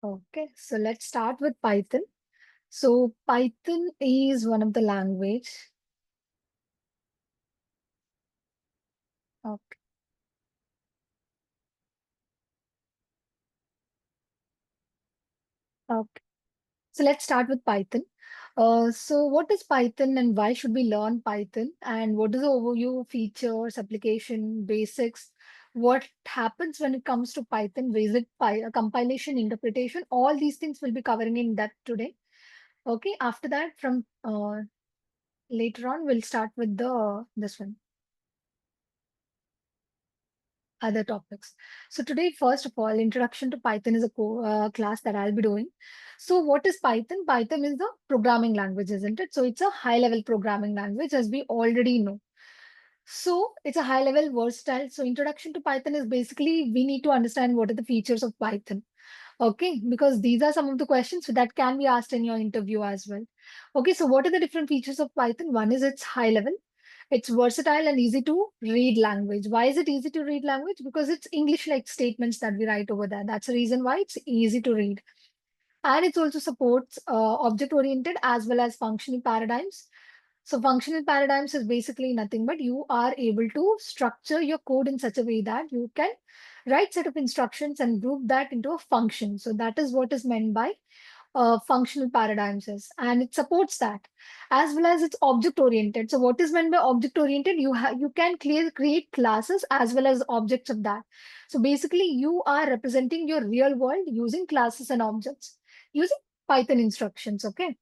Okay, so let's start with Python. So Python is one of the language. Okay, okay. So let's start with Python. So what is Python and why should we learn Python? And what is the overview, features, application, basics? What happens when it comes to Python? Basic compilation, interpretation, all these things we'll be covering in depth today. Okay, after that, from later on, we'll start with the this one. Other topics. So today, first of all, introduction to Python is a class that I'll be doing. So what is Python? Python is the programming language, isn't it? So it's a high level programming language, as we already know. So it's a high level versatile. So introduction to Python is basically we need to understand what are the features of Python. Okay, because these are some of the questions that can be asked in your interview as well. Okay, so what are the different features of Python? One is it's high level. It's versatile and easy to read language. Why is it easy to read language? Because it's English-like statements that we write over there. That's the reason why it's easy to read. And it also supports object-oriented as well as functional paradigms. So functional paradigms is basically nothing but you are able to structure your code in such a way that you can write set of instructions and group that into a function. So that is what is meant by functional paradigms is, and it supports that as well as it's object oriented. So what is meant by object oriented? You can create classes as well as objects of that. So basically you are representing your real world using classes and objects using Python instructions. Okay,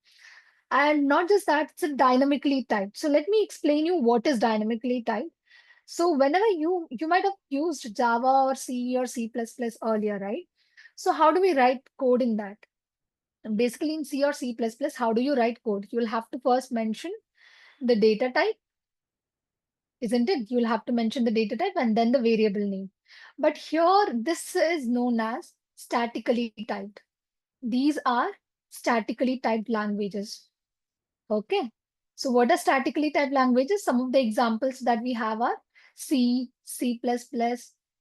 and not just that, it's a dynamically typed. So let me explain you what is dynamically typed. So whenever you might have used Java or C or C++ earlier, right? So how do we write code in that? Basically in C or C++, how do you write code? You'll have to first mention the data type, isn't it? You'll have to mention the data type and then the variable name. But here, this is known as statically typed. These are statically typed languages. Okay. So what are statically typed languages? Some of the examples that we have are C, C++,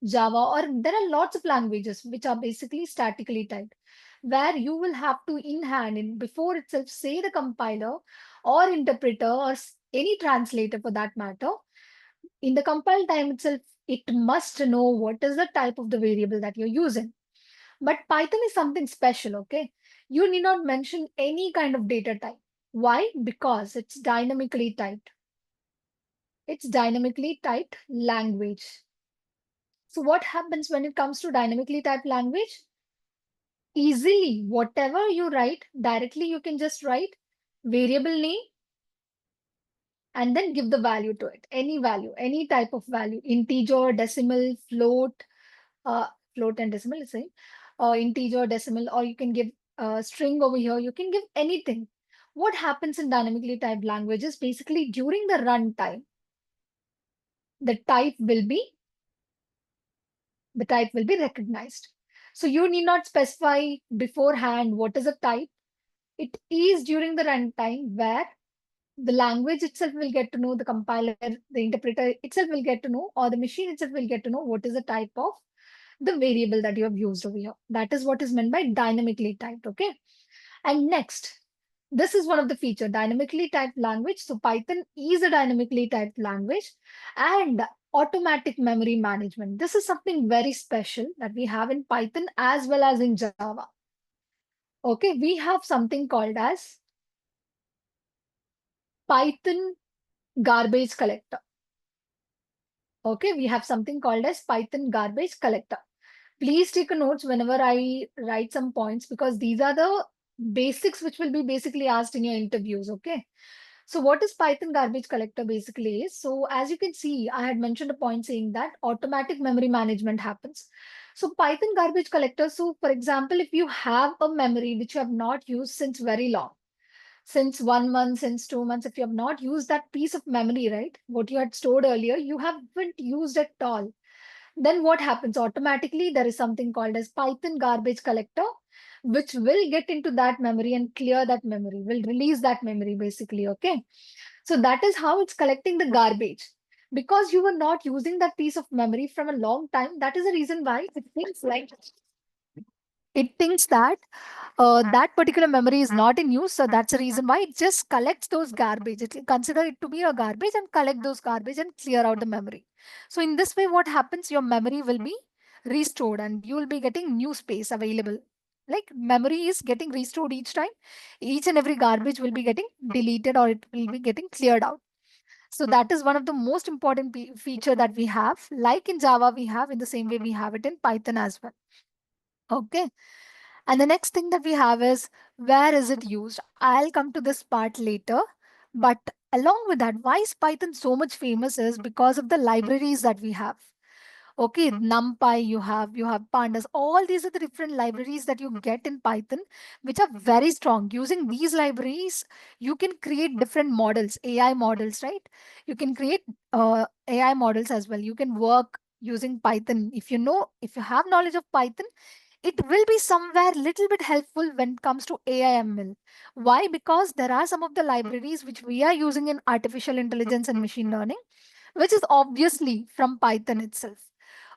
Java, or there are lots of languages which are basically statically typed, where you will have to in hand in before itself say the compiler or interpreter or any translator for that matter, in the compile time itself, it must know what is the type of the variable that you're using. But Python is something special, okay? You need not mention any kind of data type. Why? Because it's dynamically typed. It's dynamically typed language. So what happens when it comes to dynamically typed language? Easily, whatever you write, directly you can just write variable name and then give the value to it. Any value, any type of value, integer, decimal, uh, float and decimal is same, integer, decimal, or you can give a string over here. You can give anything. What happens in dynamically typed languages? Basically, during the runtime, the type will be recognized. So you need not specify beforehand what is a type. It is during the runtime where the language itself will get to know, the compiler, the interpreter itself will get to know, or the machine itself will get to know what is the type of the variable that you have used over here. That is what is meant by dynamically typed. Okay. And next, this is one of the feature, dynamically typed language. So Python is a dynamically typed language, and automatic memory management. This is something very special that we have in Python as well as in Java. Okay, we have something called as Python garbage collector. Okay, we have something called as Python garbage collector. Please take a notes whenever I write some points, because these are the basics which will be basically asked in your interviews. Okay. So what is Python garbage collector basically is? So as you can see, I had mentioned a point saying that automatic memory management happens. So Python garbage collector. So for example, if you have a memory which you have not used since very long, since 1 month, since 2 months, if you have not used that piece of memory, right? What you had stored earlier, you haven't used at all. Then what happens? Automatically, there is something called as Python garbage collector, which will get into that memory and clear that memory, will release that memory basically. Okay. So that is how it's collecting the garbage. Because you were not using that piece of memory from a long time, that is the reason why it thinks like It thinks that that particular memory is not in use, so that's the reason why it just collects those garbage. It will consider it to be a garbage and collect those garbage and clear out the memory. So in this way, what happens? Your memory will be restored and you will be getting new space available. Like memory is getting restored each time. Each and every garbage will be getting deleted or it will be getting cleared out. So that is one of the most important feature that we have. Like in Java, we have in the same way we have it in Python as well. Okay. And the next thing that we have is where is it used? I'll come to this part later. But along with that, why is Python so much famous is because of the libraries that we have. Okay, NumPy you have pandas. All these are the different libraries that you get in Python, which are very strong. Using these libraries, you can create different models, AI models, right? You can create AI models as well. You can work using Python. If you have knowledge of Python, it will be somewhere little bit helpful when it comes to AI/ML. Why? Because there are some of the libraries which we are using in artificial intelligence and machine learning, which is obviously from Python itself.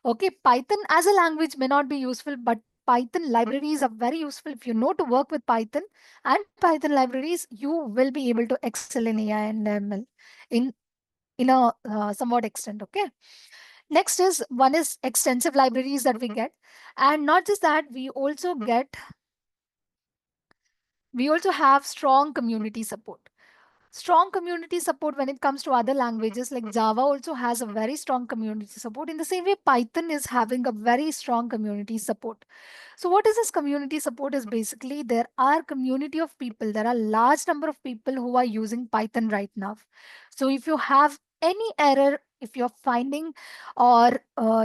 Okay, Python as a language may not be useful, but Python libraries are very useful. If you know to work with Python and Python libraries, you will be able to excel in AI and ML in in a somewhat extent. Okay. Next is one is extensive libraries that we get, and not just that, we also have strong community support. Strong community support when it comes to other languages like Java also has a very strong community support. In the same way, Python is having a very strong community support. So what is this community support is basically there are community of people, there are large number of people who are using Python right now. So if you have any error, if you're finding or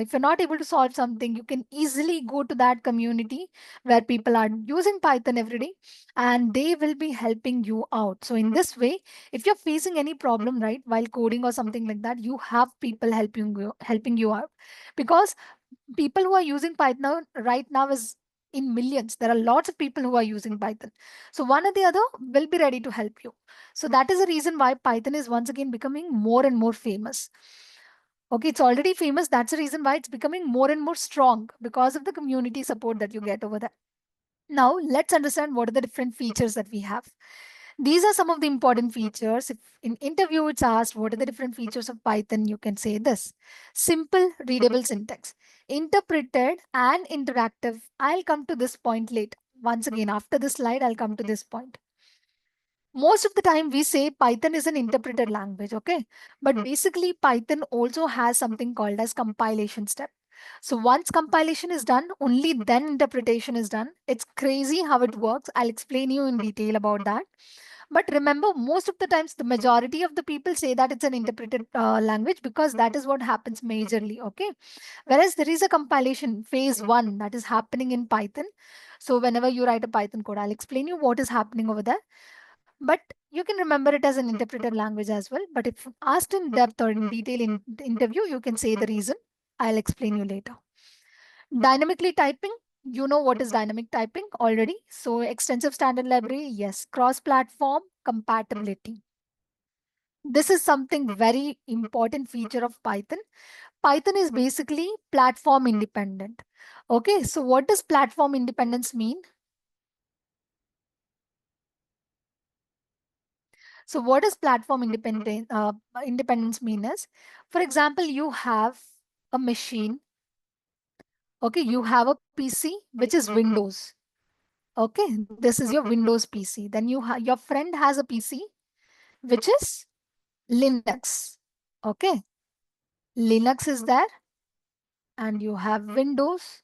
if you're not able to solve something, you can easily go to that community where people are using Python every day and they will be helping you out. So in this way, if you're facing any problem, right, while coding or something like that, you have people helping you out, because people who are using Python right now is in millions. There are lots of people who are using Python. So one or the other will be ready to help you. So that is the reason why Python is once again becoming more and more famous. Okay, it's already famous. That's the reason why it's becoming more and more strong because of the community support that you get over there. Now, let's understand what are the different features that we have. These are some of the important features. If in interview it's asked what are the different features of Python, you can say this. Simple, readable syntax, interpreted and interactive. I'll come to this point later. Once again, after this slide, I'll come to this point. Most of the time we say Python is an interpreted language, okay? But basically Python also has something called as compilation step. So once compilation is done, only then interpretation is done. It's crazy how it works. I'll explain you in detail about that. But remember, most of the times, the majority of the people say that it's an interpreted language because that is what happens majorly. Okay. Whereas there is a compilation phase one that is happening in Python. So whenever you write a Python code, I'll explain you what is happening over there. But you can remember it as an interpreted language as well. But if asked in depth or in detail in the interview, you can say the reason. I'll explain you later. Dynamically typing, you know what is dynamic typing already. So extensive standard library, yes. Cross-platform compatibility. This is something very important feature of Python. Python is basically platform independent. Okay, so what does platform independence mean? So what does independence mean is, for example, you have a machine. Okay, you have a PC which is Windows. Okay, this is your Windows PC. Then your friend has a PC which is Linux. Okay, Linux is there and you have Windows.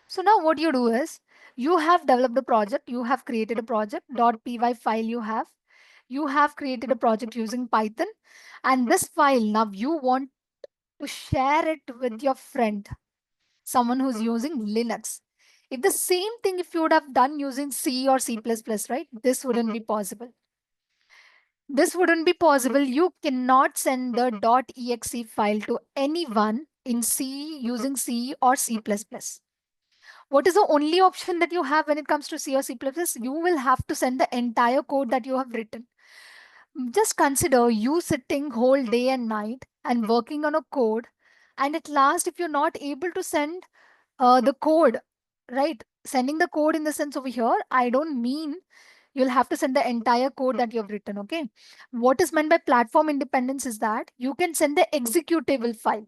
So now what you do is you have developed a project, you have created a project, .py file you have created a project using Python, and this file now you want to share it with your friend, someone who's using Linux. If the same thing if you would have done using C or C++, right? This wouldn't be possible. This wouldn't be possible. You cannot send the .exe file to anyone in C using C or C++. What is the only option that you have when it comes to C or C++? You will have to send the entire code that you have written. Just consider you sitting whole day and night and working on a code, and at last, if you're not able to send the code, right? sending the code in the sense over here, I don't mean you'll have to send the entire code that you have written. Okay. What is meant by platform independence is that you can send the executable file.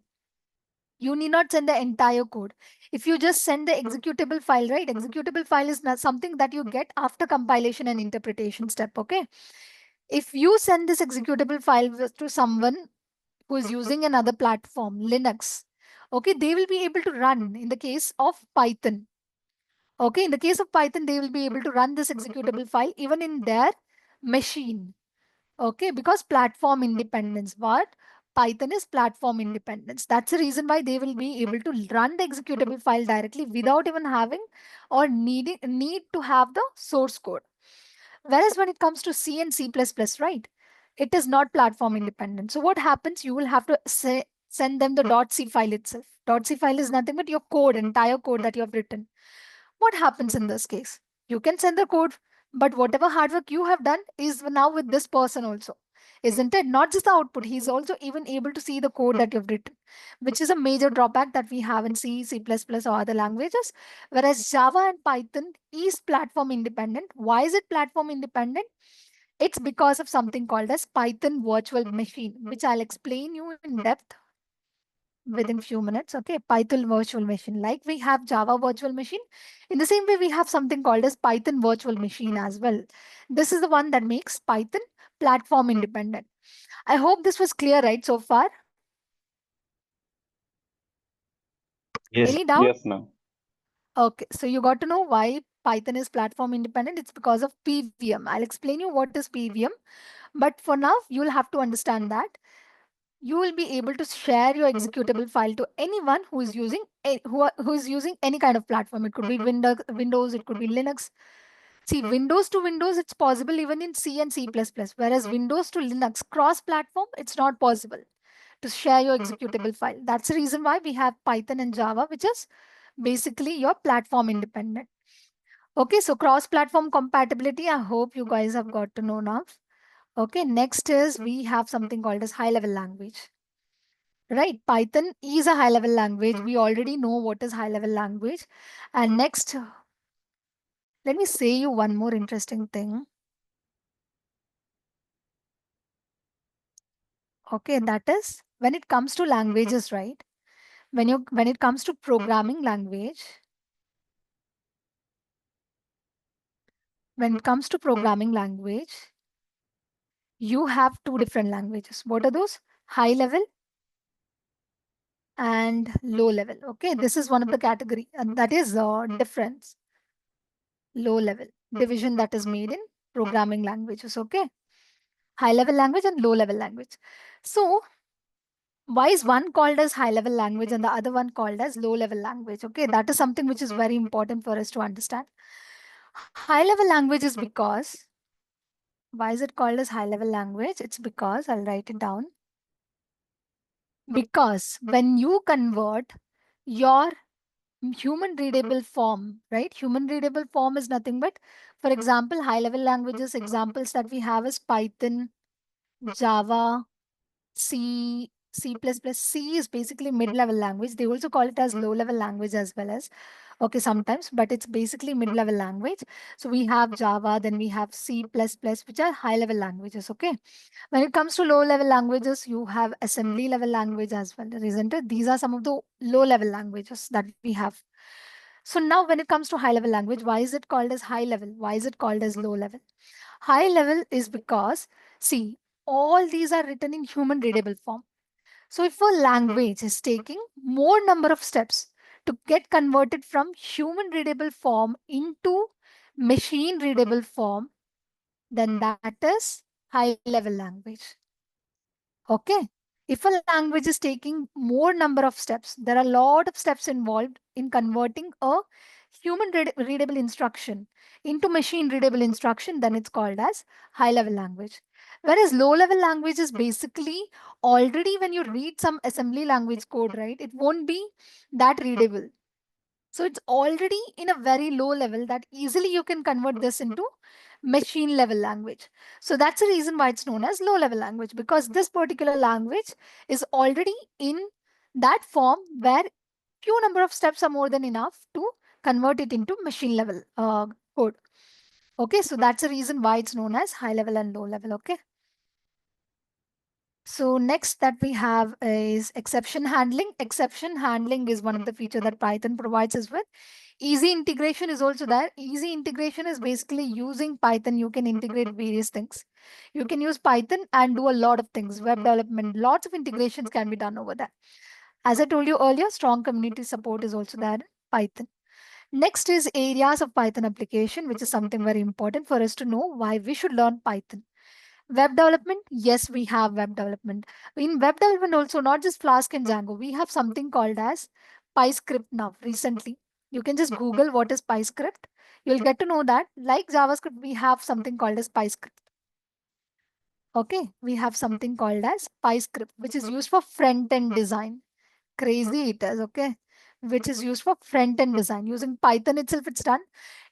You need not send the entire code. If you just send the executable file, right? Executable file is not something that you get after compilation and interpretation step. Okay. If you send this executable file to someone who is using another platform, Linux, okay, they will be able to run in the case of Python. Okay, in the case of Python, they will be able to run this executable file even in their machine. Okay, because platform independence. What? Python is platform independence. That's the reason why they will be able to run the executable file directly without even having or need to have the source code. Whereas when it comes to C and C++, right, it is not platform independent. So what happens? You will have to send them the .c file itself. .c file is nothing but your code, entire code that you have written. What happens in this case? You can send the code, but whatever hard work you have done is now with this person also. Isn't it? Not just the output, he's also even able to see the code that you've written, which is a major drawback that we have in C, C++, or other languages. Whereas Java and Python is platform independent. Why is it platform independent? It's because of something called as Python virtual machine, which I'll explain you in depth within few minutes. Okay, Python virtual machine. Like we have Java virtual machine, in the same way we have something called as Python virtual machine as well. This is the one that makes Python platform independent. I hope this was clear, right, so far? Yes. Any doubt? Yes, ma'am. Okay, so you got to know why Python is platform independent. It's because of PVM. I'll explain you what is PVM, but for now you'll have to understand that you will be able to share your executable file to anyone who is using who is using any kind of platform. It could be Windows, it could be Linux. See, Windows to Windows, it's possible even in C and C++, whereas Windows to Linux cross-platform, it's not possible to share your executable file. That's the reason why we have Python and Java, which is basically your platform independent. Okay, so cross-platform compatibility, I hope you guys have got to know now. Okay, next is we have something called as high-level language. Right, Python is a high-level language. We already know what is high-level language. And next, let me say you one more interesting thing. Okay, that is when it comes to languages, right? When it comes to programming language, when it comes to programming language, you have two different languages. What are those? High level and low level. Okay, this is one of the category, and that is difference. Low level division that is made in programming languages. Okay, high level language and low level language. So why is one called as high level language and the other one called as low level language? Okay, that is something which is very important for us to understand. High level language is because, why is it called as high level language? It's because, I'll write it down. Because when you convert your human readable form, right? Human readable form is nothing but, for example, high level languages, examples that we have is Python, Java, C, C++. C is basically mid-level language. They also call it as low-level language as well as, okay, sometimes, but it's basically mid-level language. So we have Java, then we have C++, which are high-level languages, okay? When it comes to low-level languages, you have assembly-level language as well, isn't it? These are some of the low-level languages that we have. So now when it comes to high-level language, why is it called as high-level? Why is it called as low-level? High level is because, see, all these are written in human readable form. So if a language is taking more number of steps to get converted from human readable form into machine readable form, then that is high level language. Okay. If a language is taking more number of steps, there are a lot of steps involved in converting a human readable instruction into machine readable instruction, then it's called as high level language. Whereas low level language is basically already when you read some assembly language code, right, it won't be that readable. So it's already in a very low level that easily you can convert this into machine level language. So that's the reason why it's known as low level language, because this particular language is already in that form where few number of steps are more than enough to convert it into machine level code. Okay, so that's the reason why it's known as high level and low level. Okay. So next that we have is exception handling. Exception handling is one of the feature that Python provides us with. Easy integration is also there. Easy integration is basically using Python. You can integrate various things. You can use Python and do a lot of things. Web development, lots of integrations can be done over there. As I told you earlier, strong community support is also there in Python. Next is areas of Python application, which is something very important for us to know why we should learn Python. Web development, yes, we have web development. In web development also, not just Flask and Django, we have something called as PyScript now recently. You can just Google what is PyScript. You'll get to know that like JavaScript, we have something called as PyScript. Okay, we have something called as PyScript, which is used for front-end design. Crazy it is, okay? Which is used for front-end design. Using Python itself, it's done.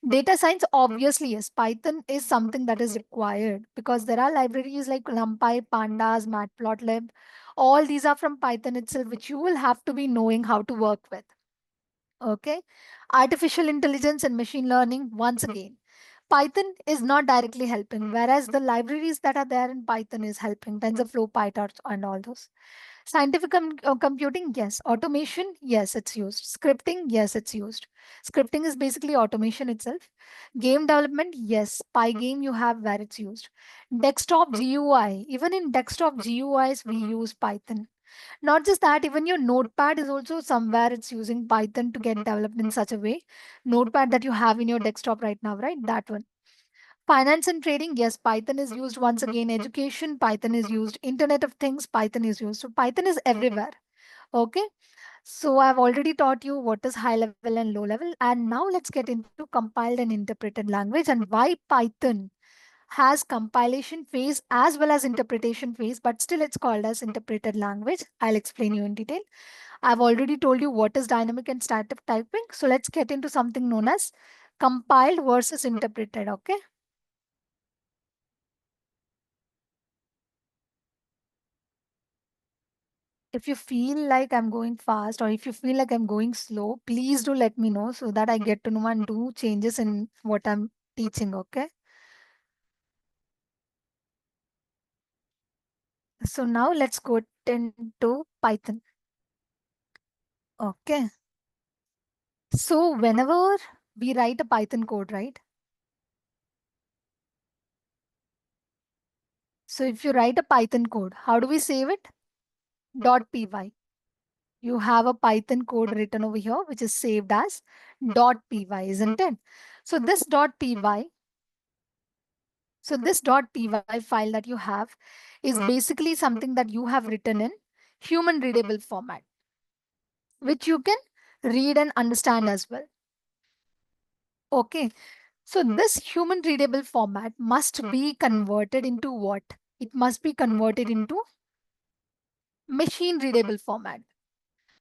Data science, obviously, yes. Python is something that is required because there are libraries like NumPy, Pandas, Matplotlib. All these are from Python itself, which you will have to be knowing how to work with. Okay. Artificial intelligence and machine learning, once again. Python is not directly helping, whereas the libraries that are there in Python is helping, TensorFlow, PyTorch, and all those. Scientific computing, yes. Automation, yes, it's used. Scripting, yes, it's used. Scripting is basically automation itself. Game development, yes. Pygame you have where it's used. Desktop GUI, even in desktop GUIs, we use Python. Not just that, even your notepad is also somewhere it's using Python to get developed in such a way. Notepad that you have in your desktop right now, right? That one. Finance and trading, yes, Python is used once again. Education, Python is used. Internet of Things, Python is used. So Python is everywhere. Okay. So I've already taught you what is high level and low level. And now let's get into compiled and interpreted language and why Python has compilation phase as well as interpretation phase, but still it's called as interpreted language. I'll explain you in detail. I've already told you what is dynamic and static typing. So let's get into something known as compiled versus interpreted. Okay. If you feel like I'm going fast or if you feel like I'm going slow, please do let me know so that I get to know and do changes in what I'm teaching. Okay. So now let's go into Python. Okay. So whenever we write a Python code, right? So if you write a Python code, how do we save it? .py. You have a Python code written over here, which is saved as .py, isn't it? So this .py, .py file that you have is basically something that you have written in human readable format, which you can read and understand as well. Okay. So this human readable format must be converted into what? It must be converted into machine readable format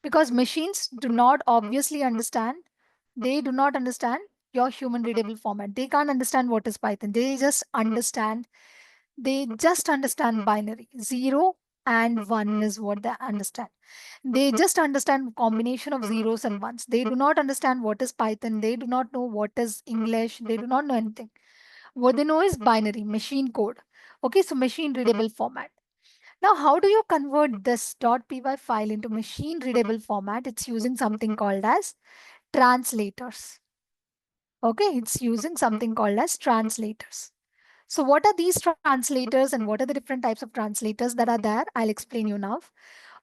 because machines do not obviously understand. They do not understand your human readable format. They can't understand what is Python. They just understand binary. 0 and 1 is what they understand. They just understand combination of zeros and ones. They do not understand what is Python. They do not know what is English. They do not know anything. What they know is binary, machine code. Okay, so machine readable format. Now, how do you convert this .py file into machine readable format? It's using something called as translators. Okay, it's using something called as translators. So what are these translators and what are the different types of translators that are there? I'll explain you now.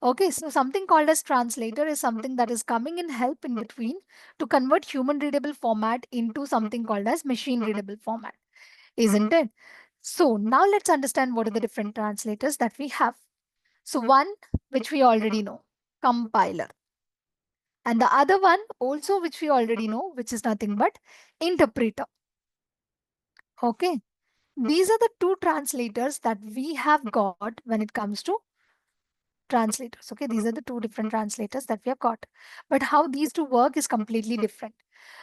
Okay, so something called as translator is something that is coming in help in between to convert human readable format into something called as machine readable format, isn't it? So now let's understand what are the different translators that we have. So one, which we already know, compiler. And the other one also, which we already know, which is nothing but interpreter. Okay. These are the two translators that we have got when it comes to translators. Okay. These are the two different translators that we have got. But how these two work is completely different.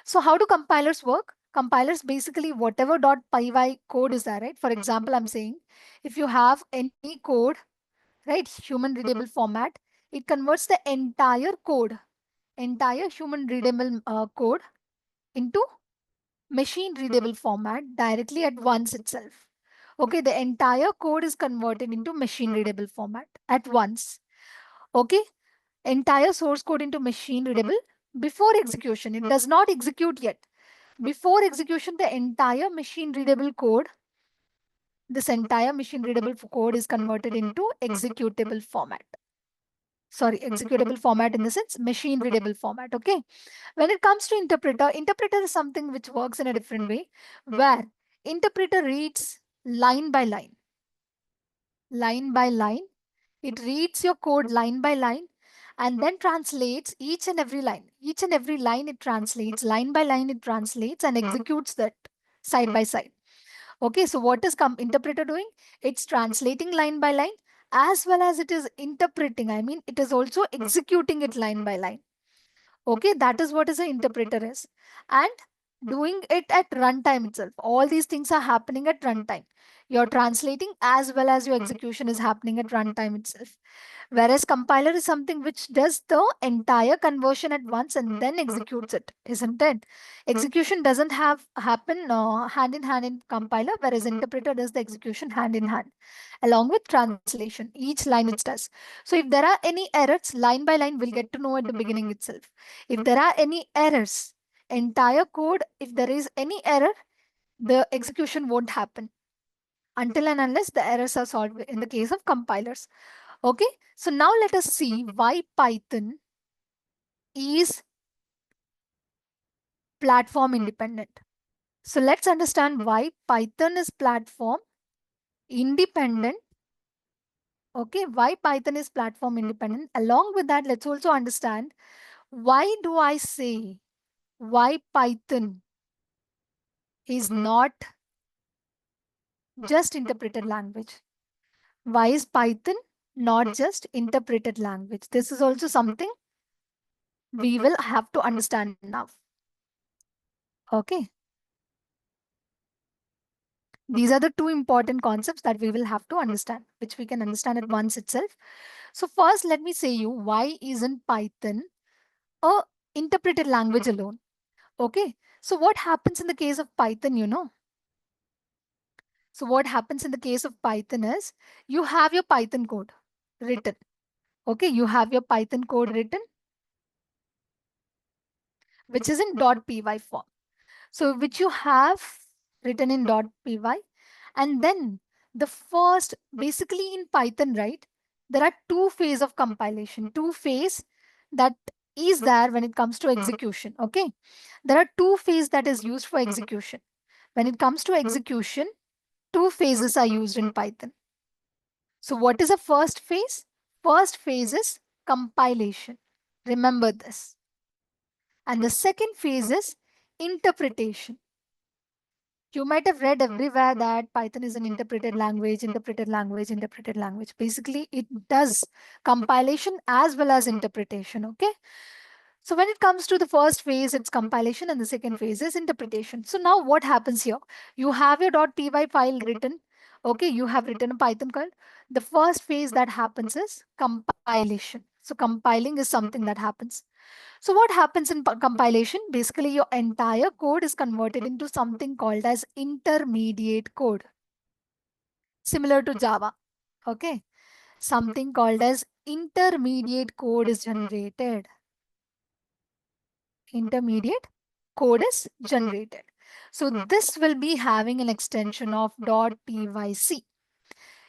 So how do compilers work? Compilers basically whatever .py code is there, right? For example, I'm saying if you have any code, right, human readable format, it converts the entire code, entire human readable code into machine readable format directly at once itself. Okay, the entire code is converted into machine readable format at once. Okay, entire source code into machine readable before execution. It does not execute yet. Before execution, the entire machine readable code, this entire machine readable code is converted into executable format. Sorry, executable format in the sense machine readable format. Okay. When it comes to interpreter, interpreter is something which works in a different way, where interpreter reads line by line. Line by line. It reads your code line by line and then translates each and every line. Each and every line it translates, line by line it translates and executes that side by side. Okay, so what is interpreter doing? It's translating line by line as well as it is interpreting. I mean, it is also executing it line by line. Okay, that is what is an interpreter is. And doing it at runtime itself. All these things are happening at runtime. You're translating as well as your execution is happening at runtime itself. Whereas compiler is something which does the entire conversion at once and then executes it, isn't it? Execution doesn't have happen hand in hand in compiler, whereas interpreter does the execution hand in hand along with translation. Each line it does. So if there are any errors, line by line, we'll get to know at the beginning itself. If there are any errors, entire code, if there is any error, the execution won't happen until and unless the errors are solved in the case of compilers. Okay, so now let us see why Python is platform independent. So let's understand why Python is platform independent. Okay, why Python is platform independent. Along with that, let's also understand why do I say why Python is not just interpreted language. Why is Python not just interpreted language? This is also something we will have to understand now. Okay. These are the two important concepts that we will have to understand, which we can understand at once itself. So first, let me say you why isn't Python a interpreted language alone? Okay. So what happens in the case of Python, you know? So what happens in the case of Python is you have your Python code written. Okay, you have your Python code written, which is in .py form. So which you have written in .py. And then the first, basically in Python, right, there are two phase of compilation, two phase that is there when it comes to execution. Okay, there are two phase that is used for execution. When it comes to execution, two phases are used in Python. So what is the first phase? First phase is compilation. Remember this. And the second phase is interpretation. You might have read everywhere that Python is an interpreted language, interpreted language, interpreted language. Basically, it does compilation as well as interpretation. Okay. So when it comes to the first phase, it's compilation and the second phase is interpretation. So now what happens here? You have your .py file written. Okay, you have written a Python code. The first phase that happens is compilation. So compiling is something that happens. So what happens in compilation? Basically, your entire code is converted into something called as intermediate code, similar to Java. Okay, something called as intermediate code is generated. Intermediate code is generated. So this will be having an extension of .pyc.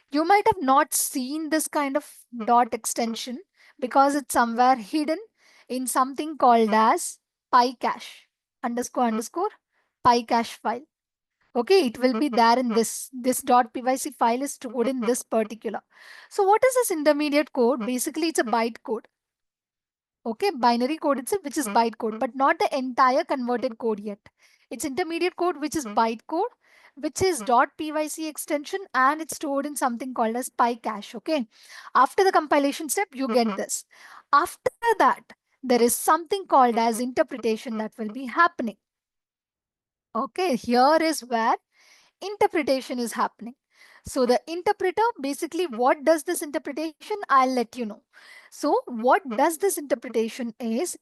You might have not seen this kind of dot extension because it's somewhere hidden in something called as PyCache underscore underscore PyCache file. Okay, it will be there in this .pyc file is stored in this particular. So what is this intermediate code? Basically, it's a byte code. Okay, binary code itself, which is byte code, but not the entire converted code yet. It's intermediate code, which is byte code, which is .pyc extension, and it's stored in something called as PyCache. Okay, after the compilation step, you get this. After that, there is something called as interpretation that will be happening. Okay, here is where interpretation is happening. So the interpreter, basically what does this interpretation? I'll let you know. So what does this interpretation is,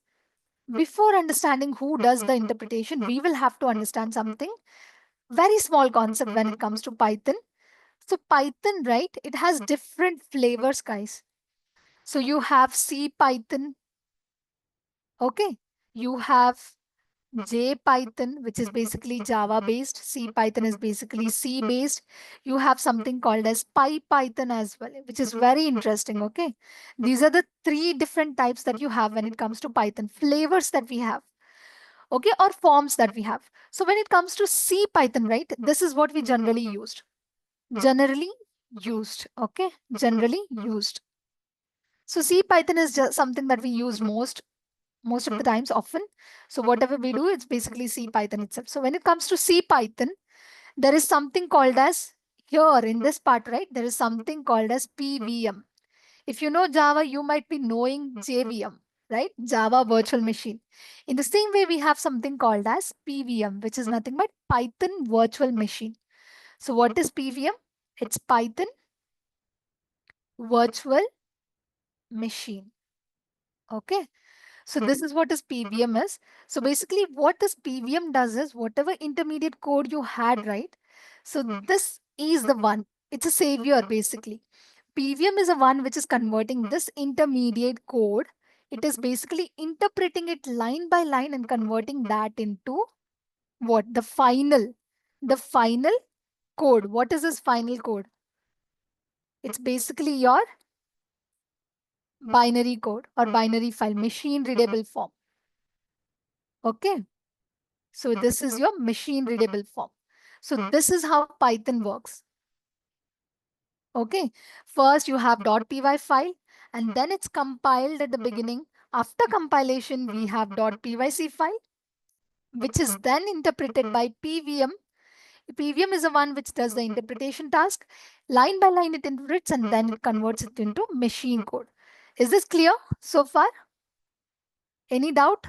before understanding who does the interpretation, we will have to understand something very small concept when it comes to Python. So Python, right, it has different flavors, guys. So you have C Python, okay? You have J Python, which is basically Java based. C Python is basically C based. You have something called as PyPython as well, which is very interesting. Okay. These are the three different types that you have when it comes to Python, flavors that we have. Okay. Or forms that we have. So when it comes to C Python, right, this is what we generally used. Generally used. Okay. Generally used. So C Python is just something that we use most of the times often. So whatever we do, it's basically C Python itself. So when it comes to C Python, there is something called as here in this part, right? There is something called as PVM. If you know Java, you might be knowing JVM, right? Java Virtual Machine. In the same way, we have something called as PVM, which is nothing but Python Virtual Machine. So what is PVM? It's Python Virtual Machine. Okay. So this is what is PVM is. So basically what this PVM does is whatever intermediate code you had, right? So this is the one. It's a savior basically. PVM is a one which is converting this intermediate code. It is basically interpreting it line by line and converting that into what? The final code. What is this final code? It's basically your binary code or binary file, machine readable form. Okay. So this is your machine readable form. So this is how Python works. Okay. First you have .py file and then it's compiled at the beginning. After compilation, we have .pyc file, which is then interpreted by PVM. PVM is the one which does the interpretation task. Line by line it interprets and then it converts it into machine code. Is this clear so far? Any doubt?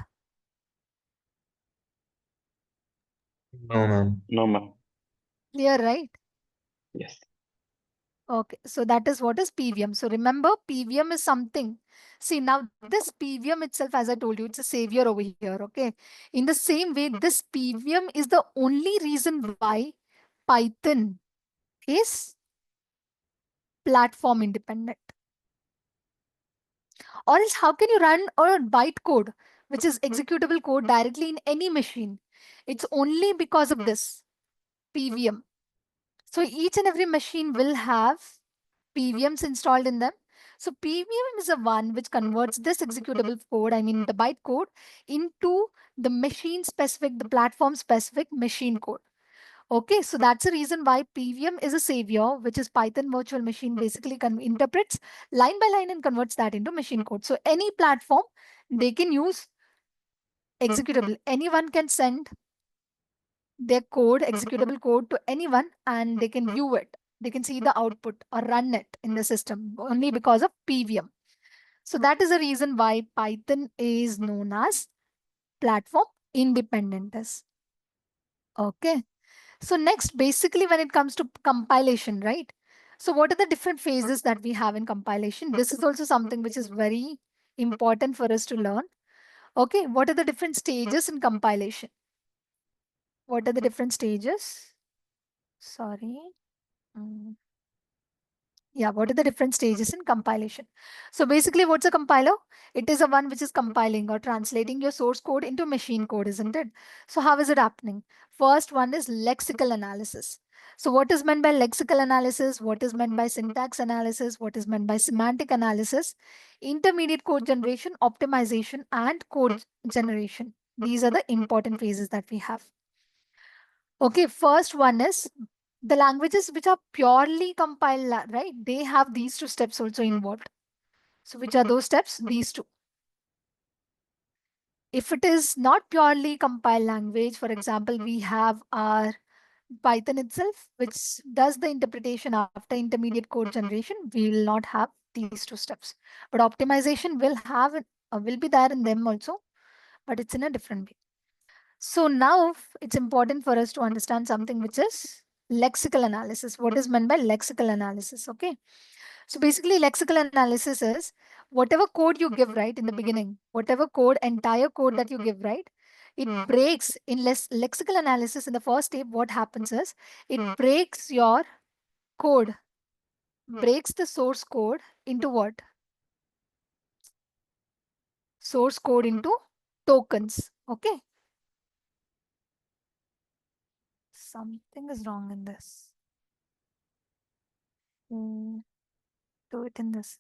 No, ma'am. No, ma'am. Clear, right? Yes. Okay, so that is what is PVM. So remember, PVM is something. See, now this PVM itself, as I told you, it's a savior over here. Okay. In the same way, this PVM is the only reason why Python is platform independent. Or else, how can you run a bytecode, which is executable code directly in any machine? It's only because of this PVM. So each and every machine will have PVMs installed in them. So PVM is the one which converts this executable code, I mean the bytecode, into the machine specific, the platform specific machine code. Okay, so that's the reason why PVM is a savior, which is Python virtual machine basically interprets line by line and converts that into machine code. So any platform, they can use executable. Anyone can send their code, executable code to anyone and they can view it. They can see the output or run it in the system only because of PVM. So that is the reason why Python is known as platform independent. Okay. So next, basically when it comes to compilation, right? So what are the different phases that we have in compilation? This is also something which is very important for us to learn. Okay. What are the different stages in compilation? What are the different stages? Sorry. Mm. Yeah, what are the different stages in compilation? So basically, what's a compiler? It is a one which is compiling or translating your source code into machine code, isn't it? So how is it happening? First one is lexical analysis. So what is meant by lexical analysis? What is meant by syntax analysis? What is meant by semantic analysis? Intermediate code generation, optimization, and code generation. These are the important phases that we have. Okay, first one is the languages which are purely compiled, right? They have these two steps also involved. So which are those steps? These two. If it is not purely compiled language, for example, we have our Python itself, which does the interpretation after intermediate code generation, we will not have these two steps. But optimization will have will be there in them also, but it's in a different way. So now it's important for us to understand something which is lexical analysis. What is meant by lexical analysis? Okay. So basically, lexical analysis is whatever code you give, right, in the beginning, whatever code, entire code that you give, right, it breaks in lexical analysis. In the first step, what happens is it breaks your code, breaks the source code into what? Source code into tokens. Okay. Something is wrong in this. Do it in this.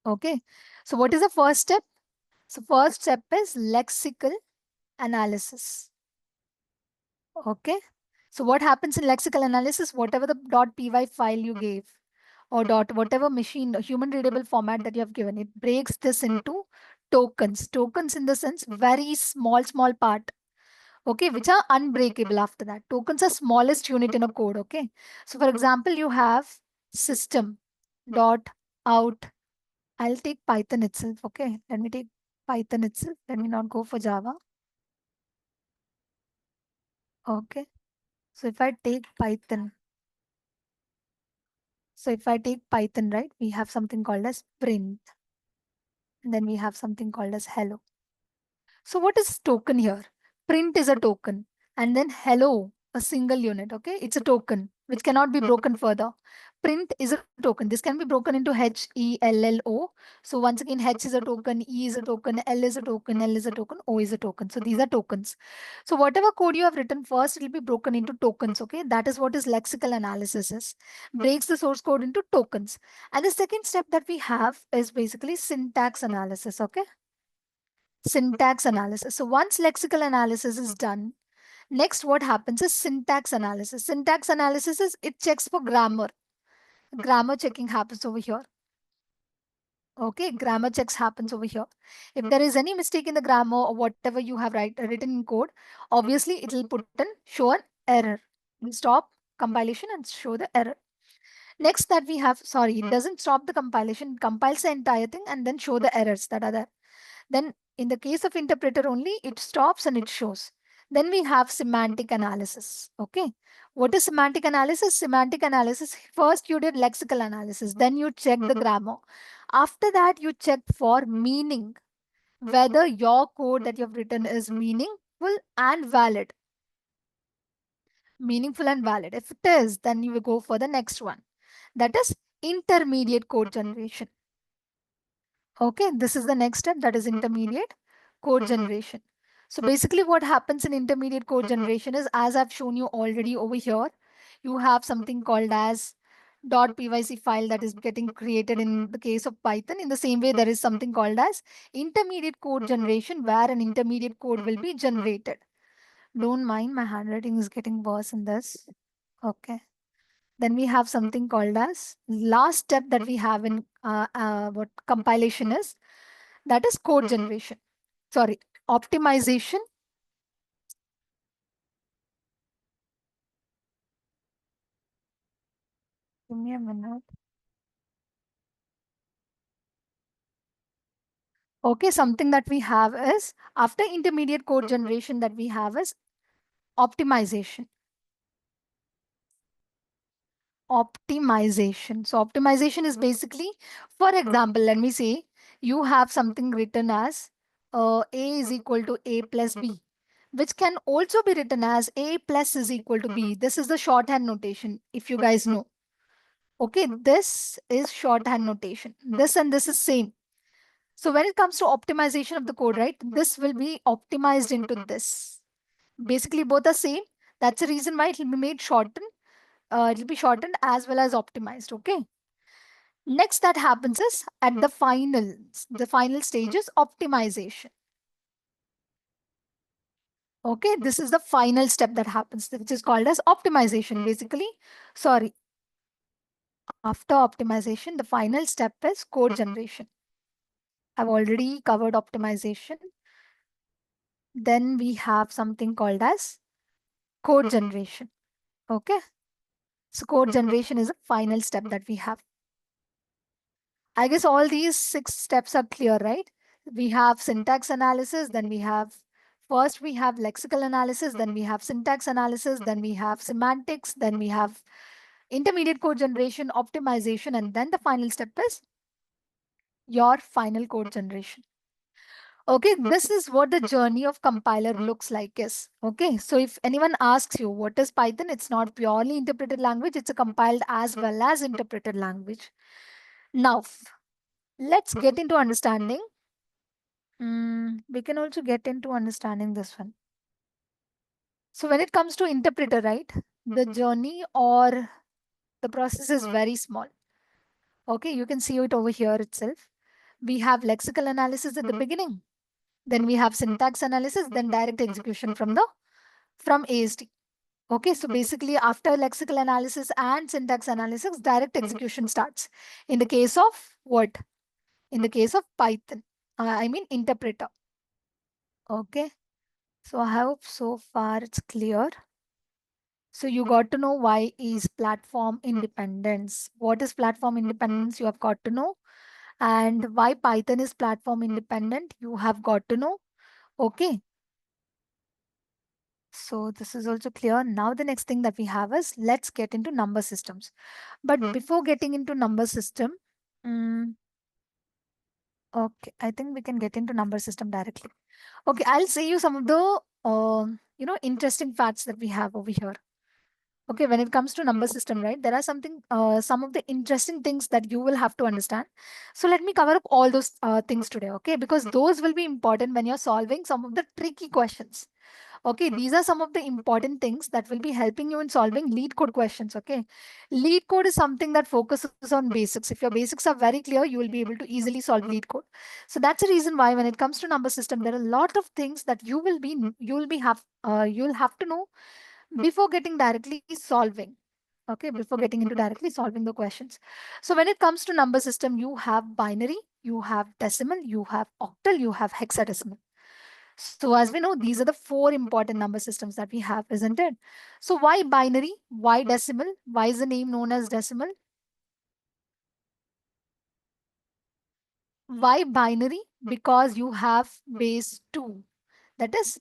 Okay. So what is the first step? So first step is lexical analysis. Okay. So what happens in lexical analysis? Whatever the .py file you gave or whatever machine human readable format that you have given, it breaks this into tokens. Tokens in the sense very small part. Okay, which are unbreakable after that. Tokens are smallest unit in a code. Okay. So for example, you have system dot out. I'll take Python itself. Okay. Let me take Python itself. Let me not go for Java. Okay. So if I take Python, right, we have something called as print. And then we have something called as hello. So what is token here? Print is a token. And then hello, a single unit. Okay. It's a token which cannot be broken further. Print is a token. This can be broken into H, E, L, L, O. So once again, H is a token, E is a token, L is a token, L is a token, O is a token. So these are tokens. So whatever code you have written first, it will be broken into tokens. Okay. That is what is lexical analysis is. Breaks the source code into tokens. And the second step that we have is basically syntax analysis. Okay. Syntax analysis. So once lexical analysis is done, next what happens is syntax analysis. Syntax analysis is it checks for grammar. Grammar checking happens over here. Okay, grammar checks happens over here. If there is any mistake in the grammar or whatever you have written in code, obviously it will put in show an error. It will stop compilation and show the error. Next that we have, sorry, it doesn't stop the compilation, it compiles the entire thing and then show the errors that are there. Then in the case of interpreter only, it stops and it shows. Then we have semantic analysis. Okay. What is semantic analysis? Semantic analysis, first you did lexical analysis, then you check the grammar. After that, you check for meaning, whether your code that you have written is meaningful and valid. Meaningful and valid. If it is, then you will go for the next one. That is intermediate code generation. Okay, this is the next step, that is intermediate code generation. So basically what happens in intermediate code generation is, as I've shown you already over here, you have something called as .pyc file that is getting created in the case of Python. In the same way, there is something called as intermediate code generation where an intermediate code will be generated. Don't mind, my handwriting is getting worse in this. Okay. Then we have something called as last step that we have in what compilation is, that is code generation. Sorry, optimization. Give me a minute. Okay, something that we have is after intermediate code generation that we have is optimization. Optimization. So optimization is basically, for example, let me say you have something written as A is equal to A plus B, which can also be written as A plus is equal to B. This is the shorthand notation, if you guys know. Okay, this is shorthand notation. This and this is same. So when it comes to optimization of the code, right, this will be optimized into this. Basically, both are same. That's the reason why it will be made shortened. It will be shortened as well as optimized. Okay. Next that happens is at the final stage is optimization. Okay, this is the final step that happens, which is called as optimization. Basically, sorry, after optimization, the final step is code generation. I've already covered optimization. Then we have something called as code generation. Okay. So code generation is a final step that we have. I guess all these 6 steps are clear, right? We have syntax analysis, then we have first we have lexical analysis, then we have syntax analysis, then we have semantics, then we have intermediate code generation, optimization, and then the final step is your final code generation. Okay, this is what the journey of compiler looks like is. Okay, so if anyone asks you what is Python, it's not purely interpreted language, it's a compiled as well as interpreted language. Now, let's get into understanding. We can also get into understanding this one. So when it comes to interpreter, right, the journey or the process is very small. Okay, you can see it over here itself. We have lexical analysis at the beginning. Then we have syntax analysis, then direct execution from AST. Okay, so basically after lexical analysis and syntax analysis, direct execution starts. In the case of what? In the case of Python, I mean interpreter. Okay, so I hope so far it's clear. So you got to know why is platform independence. What is platform independence? You have got to know. And why Python is platform independent? You have got to know. Okay. So this is also clear. Now the next thing that we have is let's get into number systems. But before getting into number system, mm, okay, I think we can get into number system directly. Okay, I'll say you some of the interesting facts that we have over here. Okay, when it comes to number system, right, there are some of the interesting things that you will have to understand. So let me cover up all those things today, okay, because those will be important when you're solving some of the tricky questions. Okay, these are some of the important things that will be helping you in solving lead code questions. Okay, lead code is something that focuses on basics. If your basics are very clear, you will be able to easily solve lead code. So that's the reason why when it comes to number system, there are a lot of things that you'll have to know before getting directly solving. Okay, before getting into directly solving the questions. So when it comes to number system, you have binary, you have decimal, you have octal, you have hexadecimal. So as we know, these are the four important number systems that we have, isn't it? So why binary? Why decimal? Why is the name known as decimal? Why binary? Because you have base 2. That is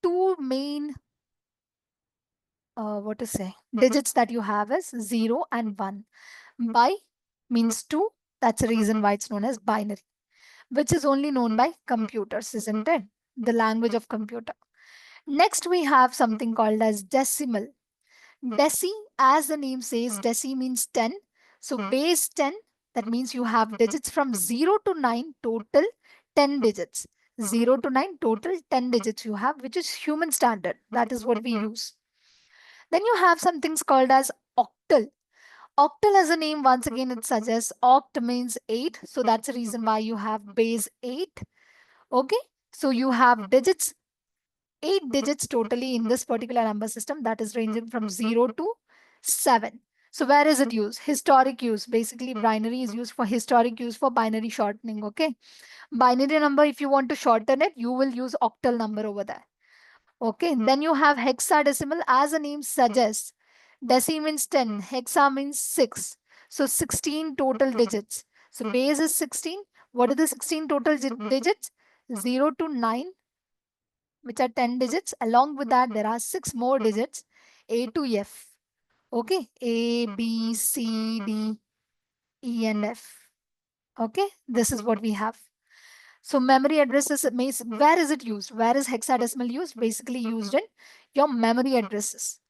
two main, what to say, digits that you have is 0 and 1. Bi means 2. That's the reason why it's known as binary, which is only known by computers, isn't it? The language of computer. Next, we have something called as decimal. Deci, as the name says, deci means 10. So base 10, that means you have digits from 0 to 9, total 10 digits. 0 to 9, total 10 digits you have, which is human standard. That is what we use. Then you have some things called as octal. Octal as a name, once again, it suggests oct means 8. So that's the reason why you have base 8. Okay. So you have digits, 8 digits totally in this particular number system, that is ranging from 0 to 7. So where is it used? Historic use. Basically, binary is used for historic use for binary shortening. Okay. Binary number, if you want to shorten it, you will use octal number over there. Okay. Then you have hexadecimal, as the name suggests. Deci means 10, hexa means 6. So 16 total digits. So base is 16. What are the 16 total digits? 0 to 9, which are 10 digits. Along with that, there are 6 more digits, A to F. Okay, A, B, C, D, E, and F. Okay, this is what we have. So memory addresses, where is it used? Where is hexadecimal used? Basically used in your memory addresses.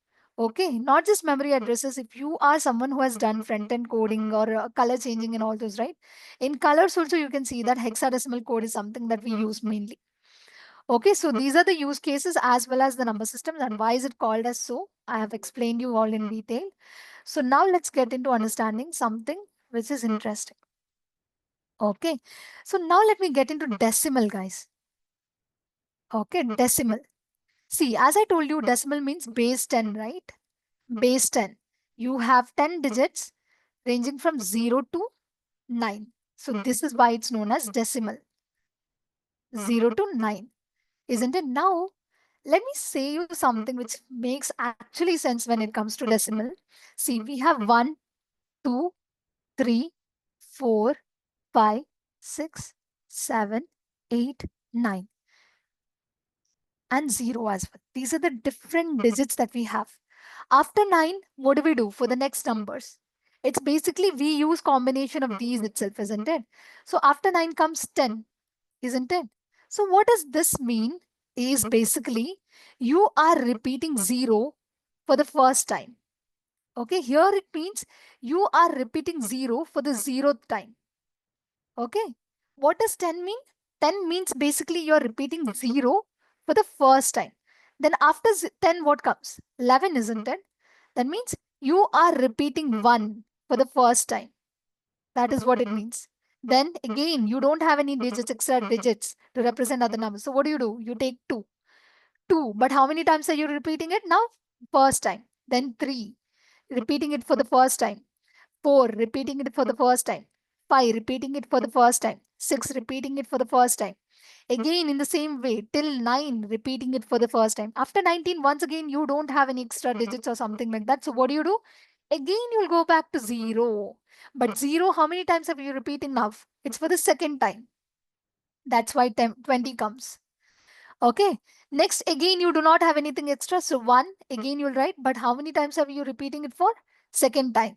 Okay, not just memory addresses. If you are someone who has done front-end coding or color changing and all those, right? In colors also, you can see that hexadecimal code is something that we use mainly. Okay, so these are the use cases as well as the number systems, and why is it called as so? I have explained you all in detail. So now let's get into understanding something which is interesting. Okay, so now let me get into decimal, guys. Okay, decimal. See, as I told you, decimal means base 10, right? Base 10. You have 10 digits ranging from 0 to 9. So this is why it's known as decimal. 0 to 9. Isn't it? Now, let me say you something which makes actually sense when it comes to decimal. See, we have 1, 2, 3, 4, 5, 6, 7, 8, 9, and 0 as well. These are the different digits that we have. After 9, what do we do for the next numbers? It's basically we use combination of these itself, isn't it? So after 9 comes 10, isn't it? So what does this mean is basically you are repeating 0 for the first time. Okay, here it means you are repeating 0 for the 0th time. Okay, what does 10 mean? 10 means basically you're repeating 0 for the first time. Then after 10, what comes? 11, isn't it? That means you are repeating 1 for the first time. That is what it means. Then again, you don't have any digits, extra digits to represent other numbers. So what do? You take 2. 2. But how many times are you repeating it now? First time. Then 3. Repeating it for the first time. 4. Repeating it for the first time. 5. Repeating it for the first time. 6. Repeating it for the first time. Again, in the same way, till 9, repeating it for the first time. After 19, once again, you don't have any extra digits or something like that. So what do? Again, you'll go back to 0. But 0, how many times have you repeating now? It's for the second time. That's why 20 comes. Okay. Next, again, you do not have anything extra. So 1, again, you'll write. But how many times are you repeating it for? Second time.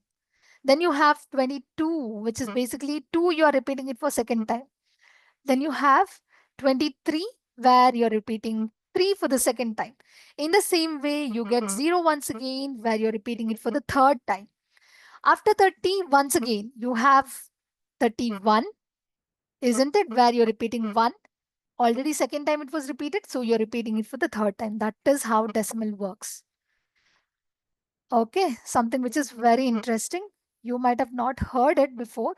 Then you have 22, which is basically 2, you are repeating it for second time. Then you have 23, where you're repeating 3 for the second time. In the same way, you get 0 once again, where you're repeating it for the third time. After 30, once again, you have 31, isn't it? Where you're repeating 1. Already second time it was repeated, so you're repeating it for the third time. That is how decimal works. Okay, something which is very interesting. You might have not heard it before,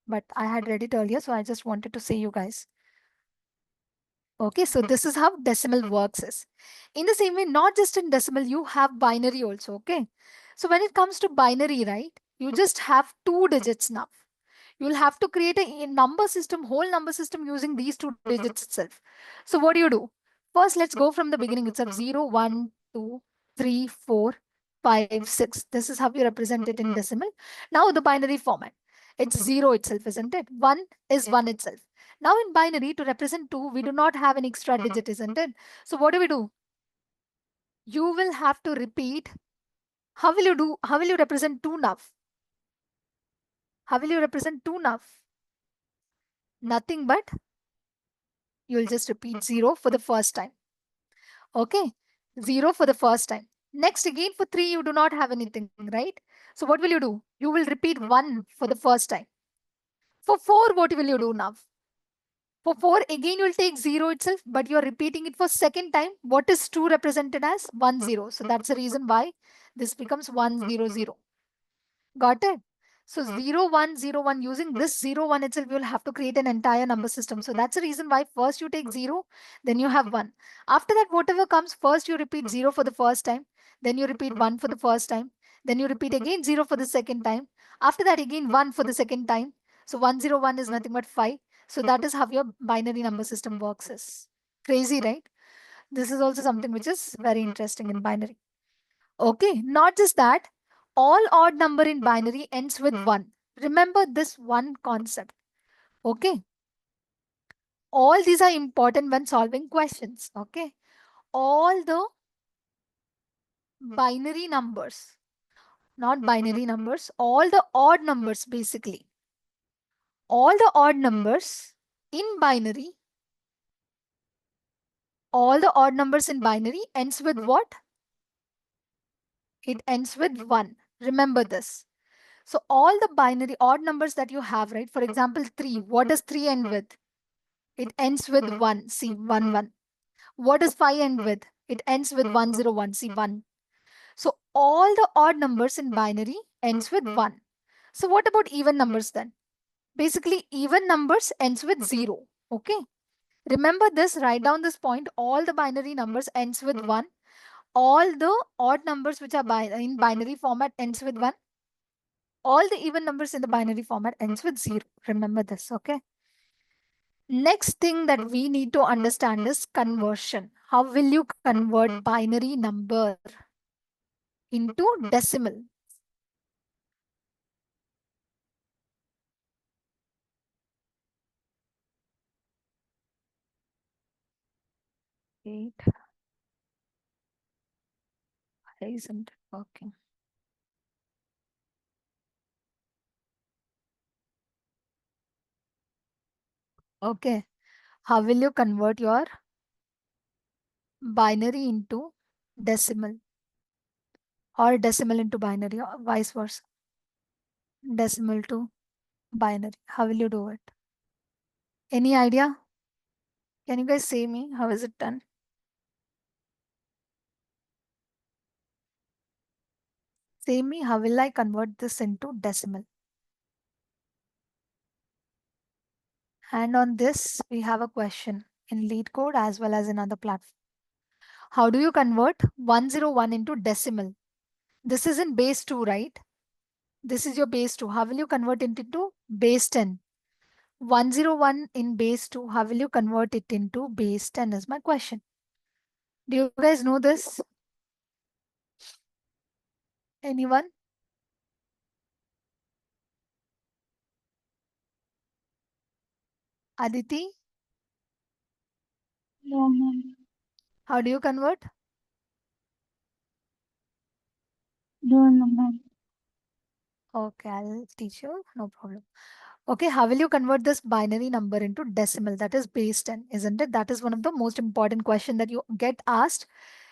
but I had read it earlier, so I just wanted to say you guys. Okay, so this is how decimal works is. In the same way, not just in decimal, you have binary also, okay? So when it comes to binary, right, you just have 2 digits now. You'll have to create a number system, whole number system using these 2 digits itself. So what do? First, let's go from the beginning itself. 0, 1, 2, 3, 4, 5, 6. This is how you represent it in decimal. Now the binary format. It's 0 itself, isn't it? 1 is 1 itself. Now in binary, to represent 2, we do not have an extra digit, isn't it? So what do? You will have to repeat. How will you do? How will you represent 2 now? How will you represent 2 now? Nothing but you'll just repeat 0 for the first time. Okay, 0 for the first time. Next again for 3, you do not have anything, right? So what will you do? You will repeat 1 for the first time. For 4, what will you do now? For 4, again you'll take 0 itself, but you're repeating it for second time. What is 2 represented as? 1, 0. So that's the reason why this becomes 1, 0, 0. Got it? So 0, 1, 0, 1, using this 0, 1 itself, you'll have to create an entire number system. So that's the reason why first you take 0, then you have 1. After that, whatever comes, first you repeat 0 for the first time, then you repeat 1 for the first time, then you repeat again 0 for the second time. After that, again 1 for the second time. So 101 is nothing but 5. So that is how your binary number system works. Is crazy, right? This is also something which is very interesting in binary. Okay, not just that, all odd number in binary ends with 1. Remember this one concept. Okay, all these are important when solving questions. Okay, all the binary numbers, not binary numbers, all the odd numbers basically. All the odd numbers in binary, all the odd numbers in binary ends with what? It ends with 1. Remember this. So all the binary odd numbers that you have, right? For example, 3. What does 3 end with? It ends with 1. See, 1, 1. What does 5 end with? It ends with 101. See, 1. So all the odd numbers in binary ends with 1. So what about even numbers then? Basically, even numbers ends with 0. Okay. Remember this, write down this point. All the binary numbers ends with 1. All the odd numbers which are in binary format ends with 1. All the even numbers in the binary format ends with 0. Remember this, okay? Next thing that we need to understand is conversion. How will you convert binary number into decimal? Eight. isn't it working? Okay. How will you convert your binary into decimal or decimal into binary or vice versa? Decimal to binary. How will you do it? Any idea? Can you guys say me? How is it done? Say me, how will I convert this into decimal? And on this, we have a question in LeetCode as well as in other platforms. How do you convert 101 into decimal? This is in base 2, right? This is your base 2. How will you convert it into base 10? 101 in base 2, how will you convert it into base 10 is my question. Do you guys know this? Anyone? Aditi, No, ma'am. how do you convert? Don't know, ma'am. Okay, I'll teach you. No problem. Okay, how will you convert this binary number into decimal? That is base 10, isn't it? That is one of the most important question that you get asked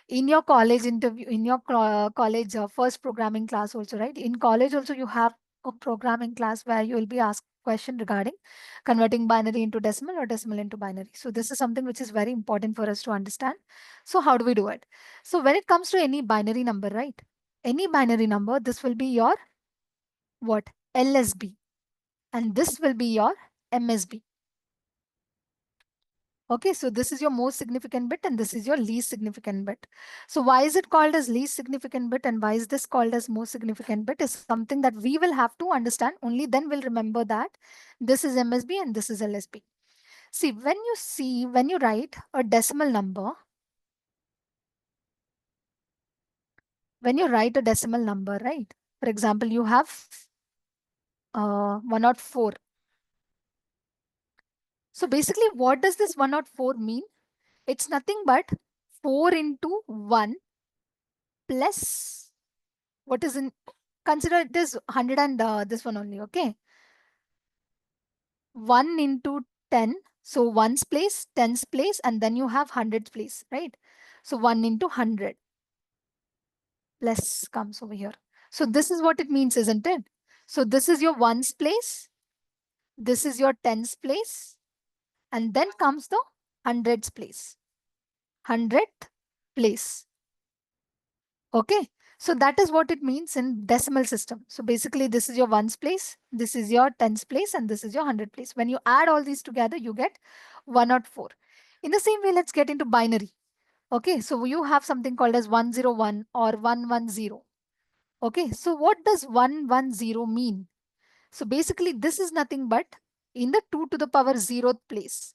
in your college interview, in your college first programming class also, right? In college also you have a programming class where you will be asked question regarding converting binary into decimal or decimal into binary. So this is something which is very important for us to understand. So how do we do it? So when it comes to any binary number, right? Any binary number, this will be your what? LSB. And this will be your MSB. Okay, so this is your most significant bit and this is your least significant bit. So why is it called as least significant bit and why is this called as most significant bit is something that we will have to understand. Only then we'll remember that this is MSB and this is LSB. See, when you write a decimal number, when you write a decimal number, right? For example, you have 104. So basically, what does this 104 mean? It's nothing but 4 into 1 plus what is in, consider it is 100 and this one only, okay? 1 into 10. So ones place, tens place, and then you have hundreds place, right? So 1 into 100 plus comes over here. So this is what it means, isn't it? So this is your ones place, this is your tens place, and then comes the hundreds place. 100th place. Okay. So that is what it means in decimal system. So basically this is your ones place, this is your tens place, and this is your hundred place. When you add all these together, you get 104. In the same way, let's get into binary. Okay. So you have something called as 101 or 110. Okay. So what does 110 mean? So basically this is nothing but in the 2 to the power 0th place.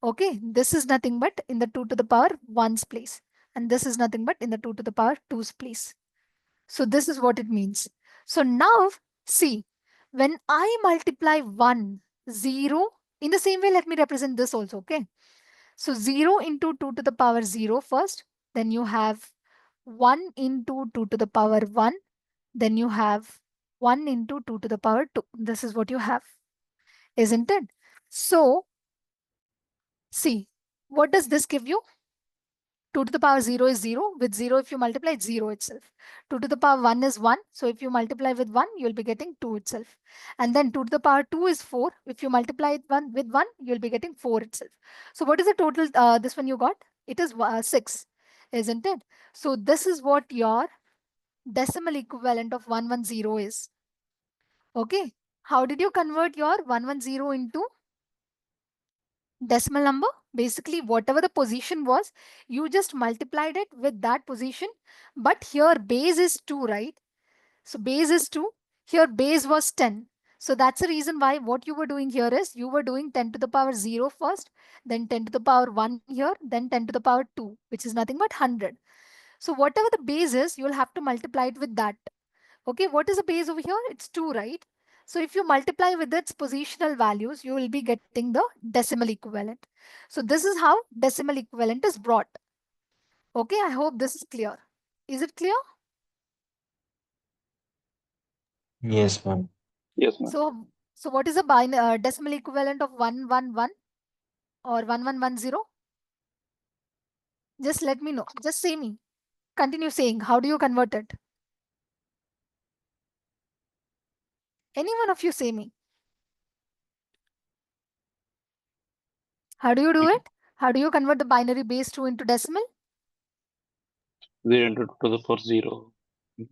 Okay, this is nothing but in the 2 to the power 1's place. And this is nothing but in the 2 to the power 2's place. So this is what it means. So now see, when I multiply 1, 0, in the same way, let me represent this also, okay? So 0 into 2 to the power 0 first, then you have 1 into 2 to the power 1, then you have 1 into 2 to the power 2. This is what you have, isn't it? So see, what does this give you? 2 to the power 0 is 0. With 0, if you multiply, it's 0 itself. 2 to the power 1 is 1. So if you multiply with 1, you'll be getting 2 itself. And then 2 to the power 2 is 4. If you multiply it with 1, you'll be getting 4 itself. So what is the total, this one you got? It is 6, isn't it? So this is what your decimal equivalent of 110 is. Okay. How did you convert your 110 into decimal number? Basically, whatever the position was, you just multiplied it with that position. But here base is 2, right? So base is 2. Here base was 10. So that's the reason why what you were doing here is you were doing 10 to the power 0 first, then 10 to the power 1 here, then 10 to the power 2, which is nothing but 100. So whatever the base is, you'll have to multiply it with that. Okay, what is the base over here? It's 2, right? So if you multiply with its positional values, you will be getting the decimal equivalent. So this is how decimal equivalent is brought. Okay, I hope this is clear. Is it clear? Yes, ma'am. Yes, ma'am. So what is the decimal equivalent of 111 or 1110? Just let me know. Just say me. Continue saying. How do you convert it? Any one of you say me. How do you do it? How do you convert the binary base 2 into decimal? 0 into 2 to the power 0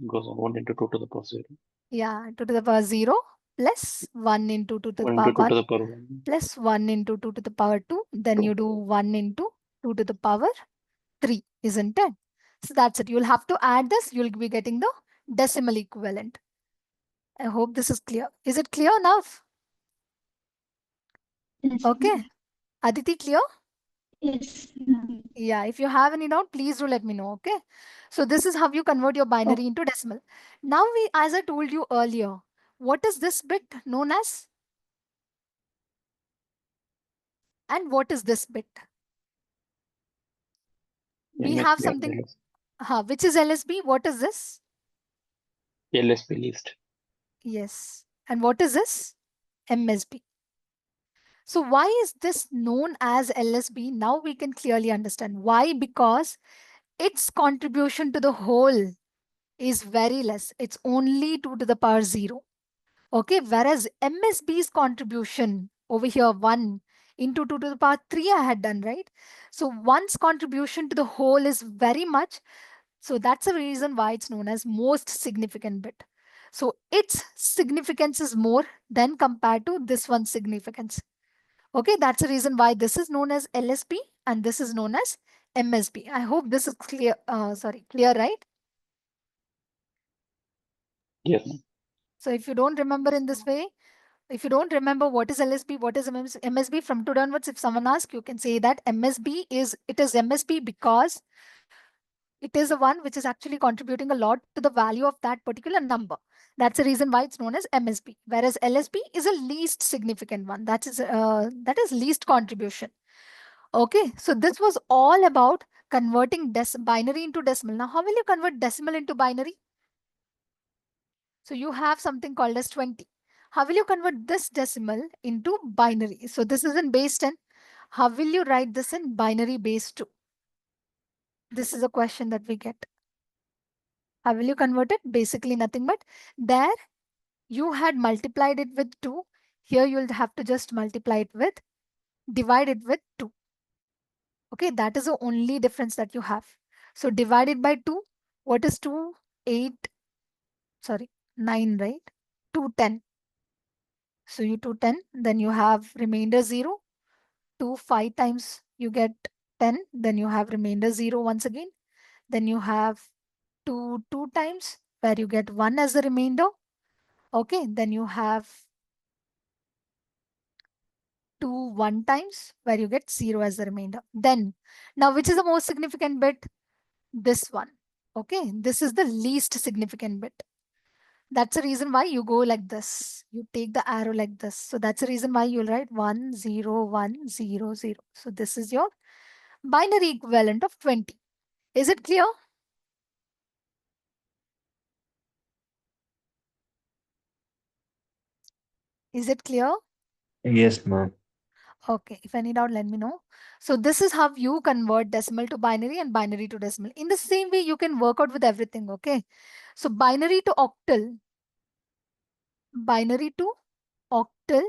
goes on 1 into 2 to the power 0. Yeah, 2 to the power 0 plus 1 into 2 to the 1 power into 2 1 to the power 1. plus 1 into 2 to the power 2. Then you do 1 into 2 to the power 3, isn't it? So that's it. You'll have to add this. You'll be getting the decimal equivalent. I hope this is clear. Is it clear enough? Yes, Okay. ma'am. Aditi, clear? Yes, ma'am. Yeah, if you have any doubt, please do let me know, okay? So this is how you convert your binary into decimal. Now as I told you earlier, what is this bit known as? And what is this bit? We have MSB something, and which is LSB. What is this? LSB list. Yes. And what is this? MSB. So why is this known as LSB? Now we can clearly understand. Why? Because its contribution to the whole is very less. It's only 2 to the power 0. Okay, whereas MSB's contribution over here 1 into 2 to the power 3 I had done, right? So 1's contribution to the whole is very much. So that's the reason why it's known as most significant bit. So its significance is more than compared to this one's significance. Okay, that's the reason why this is known as LSB and this is known as MSB. I hope this is clear. Clear, right? Yes, ma'am. So if you don't remember in this way, if you don't remember what is LSB, what is MSB, from today onwards, if someone asks, you can say that MSB is MSB because it is the one which is actually contributing a lot to the value of that particular number. That's the reason why it's known as MSB. Whereas LSB is a least significant one. That is least contribution. Okay, so this was all about converting binary into decimal. Now, how will you convert decimal into binary? So you have something called as 20. How will you convert this decimal into binary? So this is in base 10. How will you write this in binary base 2? This is a question that we get. How will you convert it? Basically nothing but there you had multiplied it with 2. Here you'll have to just multiply it with, divide it with 2. Okay, that is the only difference that you have. So divided by 2, what is 2? 8, sorry, 9, right? 2, 10. So you 2, 10, then you have remainder 0. 2, 5 times you get 10, then you have remainder 0 once again. Then you have 2, 2 times where you get 1 as the remainder. Okay, then you have 2, 1 times where you get 0 as the remainder. Then, now which is the most significant bit? This one. Okay, this is the least significant bit. That's the reason why you go like this. You take the arrow like this. So that's the reason why you'll write 1, 0, 1, 0, 0. So this is your binary equivalent of 20. Is it clear? Is it clear? Yes, ma'am. Okay, if any doubt, let me know. So this is how you convert decimal to binary and binary to decimal. In the same way, you can work out with everything, okay? So binary to octal,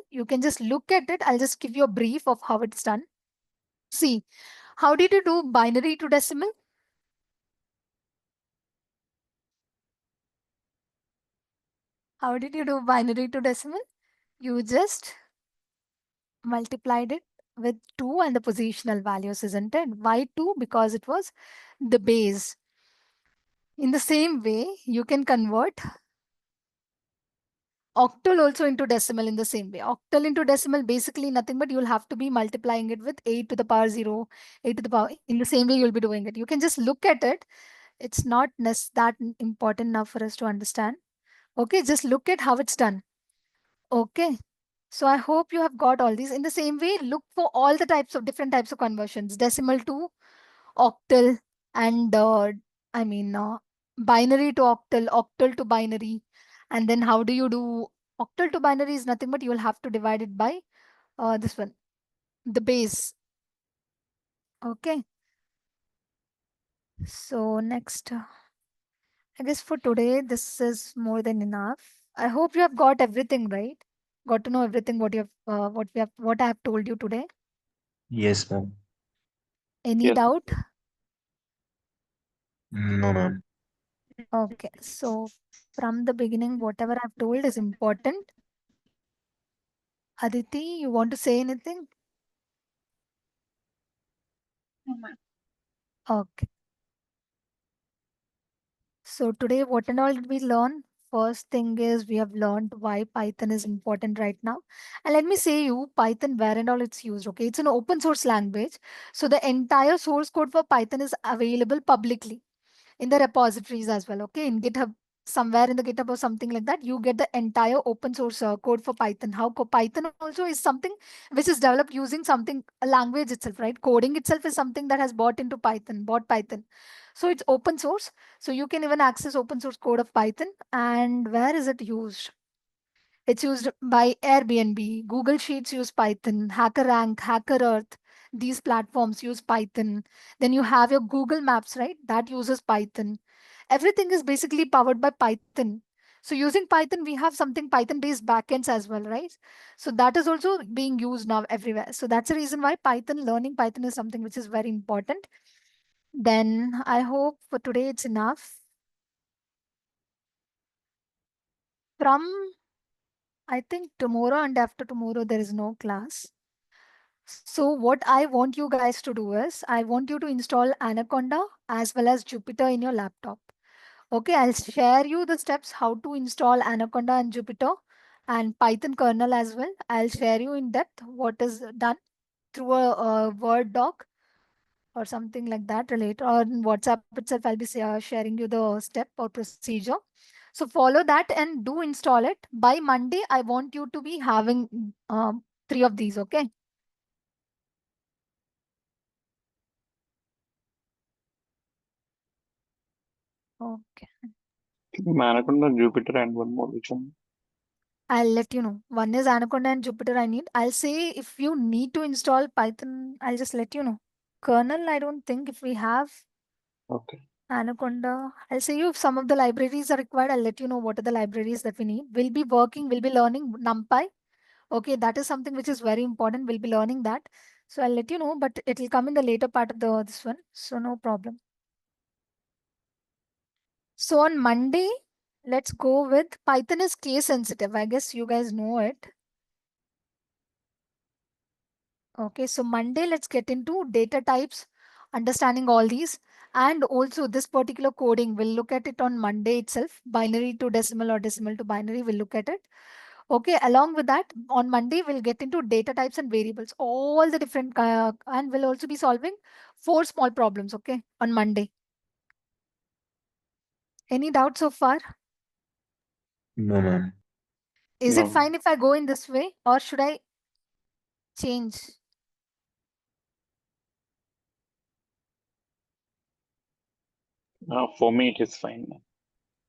you can just look at it. I'll just give you a brief of how it's done. See, how did you do binary to decimal? How did you do binary to decimal? You just multiplied it with 2 and the positional values, isn't it? Why 2? Because it was the base. In the same way, you can convert octal also into decimal in the same way. Octal into decimal, basically nothing but you'll have to be multiplying it with 8 to the power 0, 8 to the power. In the same way, you'll be doing it. You can just look at it. It's not that important now for us to understand. Okay, just look at how it's done. Okay. So I hope you have got all these. In the same way, look for all the different types of conversions, decimal to octal and binary to octal, octal to binary. And then how do you do octal to binary is nothing but you will have to divide it by this one, the base. Okay. So next, I guess for today, this is more than enough. I hope you have got everything right. Got to know everything what you have, what I have told you today. Yes, ma'am. Any Yes. doubt? No, ma'am. Okay. So from the beginning, whatever I've told is important. Aditi, you want to say anything? No, ma'am. Okay. So today, what and all did we learn? First thing is we have learned why Python is important right now. And let me say you Python where and all it's used. Okay, it's an open source language. So the entire source code for Python is available publicly in the repositories as well. Okay, in GitHub, somewhere in the GitHub or something like that, you get the entire open source code for Python. How Python also is something which is developed using something, a language itself, right? Coding itself is something that has bought Python. So it's open source. So you can even access open source code of Python. And where is it used? It's used by Airbnb, Google Sheets use Python, HackerRank, HackerEarth. These platforms use Python. Then you have your Google Maps, right? That uses Python. Everything is basically powered by Python. So using Python, we have something Python-based backends as well, right? So that is also being used now everywhere. So that's the reason why learning Python is something which is very important. Then I hope for today it's enough. From I think tomorrow and after tomorrow, there is no class. So what I want you guys to do is I want you to install Anaconda as well as Jupyter in your laptop. Okay, I'll share you the steps how to install Anaconda and Jupyter and Python kernel as well. I'll share you in depth what is done through a Word doc or something like that related, or in WhatsApp itself I'll be sharing you the step or procedure. So follow that and do install it. By Monday, I want you to be having 3 of these, okay? Okay. Anaconda, Jupyter, and one more which one? I'll let you know. One is Anaconda and Jupyter I need. I'll say if you need to install Python, I'll just let you know. Kernel, I don't think if we have Okay. Anaconda, I'll say you if some of the libraries are required, I'll let you know what are the libraries that we need. We'll be learning NumPy. Okay, that is something which is very important. We'll be learning that. So I'll let you know, but it will come in the later part of this one. So no problem. So on Monday, let's go with Python is case sensitive. I guess you guys know it. Okay, so Monday, let's get into data types, understanding all these. And also this particular coding, we'll look at it on Monday itself. Binary to decimal or decimal to binary, we'll look at it. Okay, along with that, on Monday, we'll get into data types and variables, all the different, and we'll also be solving 4 small problems, okay, on Monday. Any doubts so far? No, ma'am. Is it No. fine if I go in this way or should I change? For me, it is fine.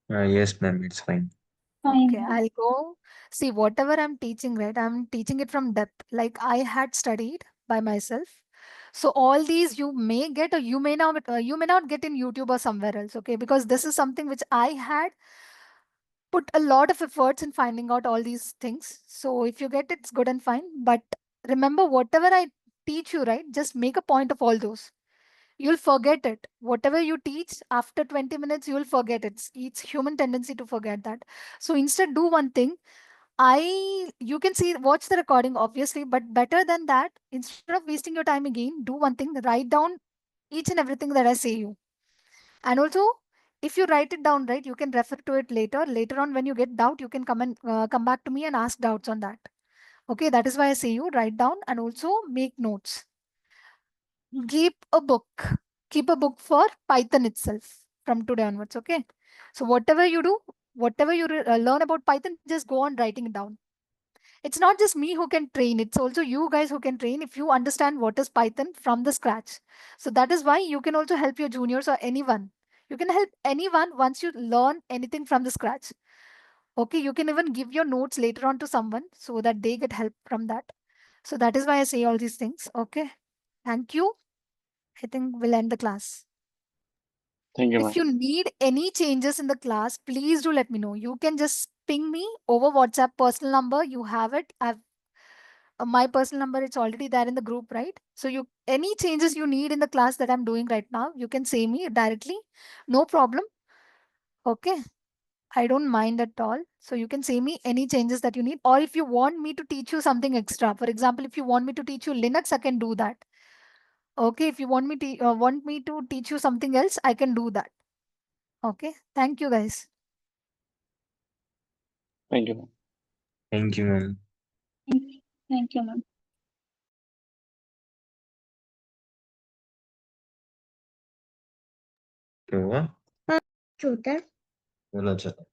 Yes, ma'am. It's fine. Fine, Okay, ma'am. I'll go. See, whatever I'm teaching, right? I'm teaching it from depth. Like I had studied by myself. So all these you may get or you may not get in YouTube or somewhere else, okay? Because this is something which I had put a lot of efforts in finding out all these things. So if you get it, it's good and fine. But remember, whatever I teach you, right? Just make a point of all those. You'll forget it. Whatever you teach after 20 minutes, you'll forget it. It's human tendency to forget that. So instead, do one thing. You can watch the recording, obviously, but better than that, instead of wasting your time again, do one thing, write down each and everything that I say you. And also, if you write it down, right, you can refer to it later. Later on, when you get doubt, you can come back to me and ask doubts on that. Okay, that is why I say you write down and also make notes. Keep a book. Keep a book for Python itself from today onwards. Okay. So whatever you do, whatever you learn about Python, just go on writing it down. It's not just me who can train, it's also you guys who can train if you understand what is Python from the scratch. So that is why you can also help your juniors or anyone. You can help anyone once you learn anything from the scratch. Okay, you can even give your notes later on to someone so that they get help from that. So that is why I say all these things. Okay. Thank you. I think we'll end the class. Thank you, If ma'am. you need any changes in the class, please do let me know. You can just ping me over WhatsApp personal number. You have it. I've my personal number, it's already there in the group, right? So you any changes you need in the class that I'm doing right now, you can say me directly. No problem. Okay. I don't mind at all. So you can say me any changes that you need. Or if you want me to teach you something extra, for example, if you want me to teach you Linux, I can do that. Okay. If you want me to teach you something else, I can do that. Okay. Thank you, guys. Thank you, ma'am. Thank you, ma'am. Thank you, ma'am. क्या हुआ? Shooter. बोला चलो